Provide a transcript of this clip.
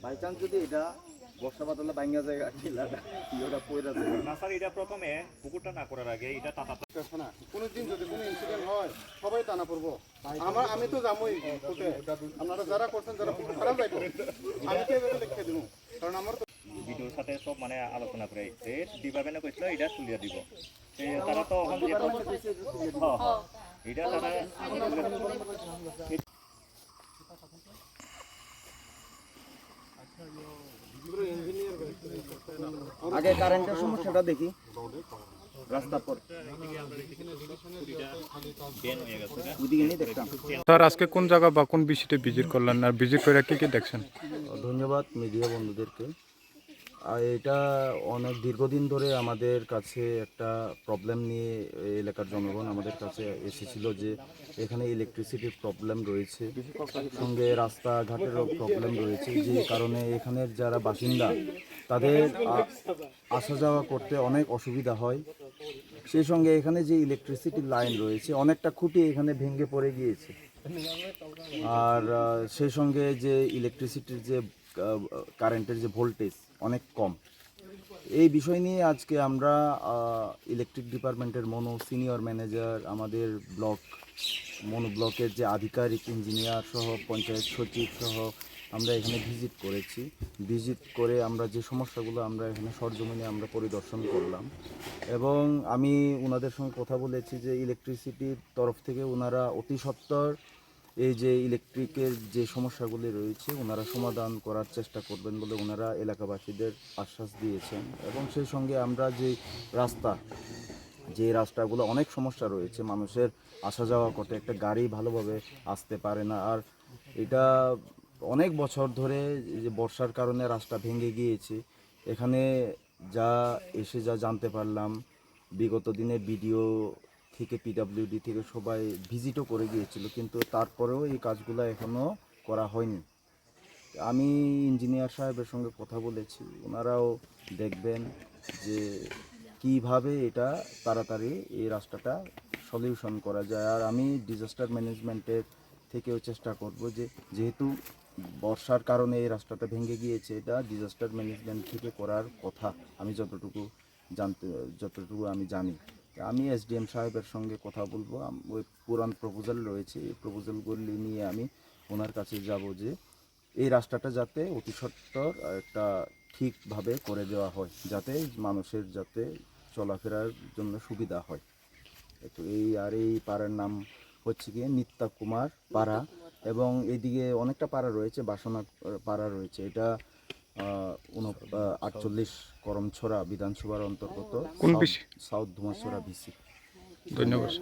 By chance যদি এটা বর্ষা বাদলে ভাঙা যায় ওটা পয়রা যায় না স্যার, এটা প্রথমে পুকুরটা না করার আগে এটা টাটা না কোনোদিন যদি কোনো ইনসিডেন্ট হয় সবাই টানা পড়বো। আমি তো যাবোই কোর্টে, আপনারা যারা করছেন যারা পুকুর খারাপ যাইব আমি তো এভাবে লিখে দিব, কারণ আমার তো ভিডিওর সাথে সব মানে আলোচনা করে ডিপার্টমেন্টে কইছিল এটা তুলিয়া দিব। তারা তো এটা তারা আগে কারেন্টের সমস্যাটা দেখি রাস্তা পর স্যার আজকে কোন জায়গা বা কোন বিষয়টা ভিজিট করলেন আর ভিজিট করে কি কি দেখছেন? ধন্যবাদ মিডিয়া বন্ধুদেরকে। এটা অনেক দীর্ঘদিন ধরে আমাদের কাছে একটা প্রবলেম নিয়ে এলাকার জনগণ আমাদের কাছে এসেছিল যে এখানে ইলেকট্রিসিটির প্রবলেম রয়েছে, সঙ্গে রাস্তাঘাটেরও প্রবলেম রয়েছে, যে কারণে এখানের যারা বাসিন্দা তাদের আসা যাওয়া করতে অনেক অসুবিধা হয়। সেই সঙ্গে এখানে যে ইলেকট্রিসিটির লাইন রয়েছে অনেকটা খুঁটি এখানে ভেঙে পড়ে গিয়েছে, আর সেই সঙ্গে যে ইলেকট্রিসিটির যে কারেন্টের যে ভোল্টেজ অনেক কম। এই বিষয় নিয়ে আজকে আমরা ইলেকট্রিক ডিপার্টমেন্টের সিনিয়র ম্যানেজার, আমাদের ব্লকের যে আধিকারিক, ইঞ্জিনিয়ার সহ পঞ্চায়েত সচিব সহ আমরা এখানে ভিজিট করে আমরা যে সমস্যাগুলো আমরা এখানে সরজমিনে আমরা পরিদর্শন করলাম, এবং আমি ওনাদের সঙ্গে কথা বলেছি যে ইলেকট্রিসিটির তরফ থেকে ওনারা অতি সত্বর এই যে ইলেকট্রিকের যে সমস্যাগুলি রয়েছে ওনারা সমাধান করার চেষ্টা করবেন বলে ওনারা এলাকাবাসীদের আশ্বাস দিয়েছেন। এবং সেই সঙ্গে আমরা যে রাস্তাগুলো অনেক সমস্যা রয়েছে, মানুষের আসা যাওয়া করতে একটা গাড়ি ভালোভাবে আসতে পারে না, আর এটা অনেক বছর ধরে যে বর্ষার কারণে রাস্তা ভেঙে গিয়েছে। এখানে যা জানতে পারলাম, বিগত দিনে বিডিও থেকে পিডাব্লিউডি থেকে সবাই ভিজিটও করে গিয়েছিল, কিন্তু তারপরেও এই কাজগুলো এখনও করা হয়নি। আমি ইঞ্জিনিয়ার সাহেবের সঙ্গে কথা বলেছি, ওনারাও দেখবেন যে কিভাবে এটা তাড়াতাড়ি এই রাস্তাটা সলিউশন করা যায়। আর আমি ডিজাস্টার ম্যানেজমেন্টের থেকেও চেষ্টা করব যে যেহেতু বর্ষার কারণে এই রাস্তাটা ভেঙে গিয়েছে, এটা ডিজাস্টার ম্যানেজমেন্ট থেকে করার কথা আমি যতটুকু আমি জানি। আমি এসডিএম সাহেবের সঙ্গে কথা বলবো, ওই পুরান প্রপোজাল রয়েছে, এই প্রপোজালগুলি নিয়ে আমি ওনার কাছে যাব যে এই রাস্তাটা যাতে অতি সত্বর একটা ঠিকভাবে করে দেওয়া হয়, যাতে মানুষের যাতে চলাফেরার জন্য সুবিধা হয়। তো এই পাড়ার নাম হচ্ছে গিয়ে নিত্যা কুমার পাড়া, এবং এইদিকে অনেকটা পাড়া রয়েছে, বাসনা পাড়া রয়েছে। এটা 48 করমছড়া বিধানসভার অন্তর্গত সাউথ ধুমাছড়া ভিসি। ধন্যবাদ।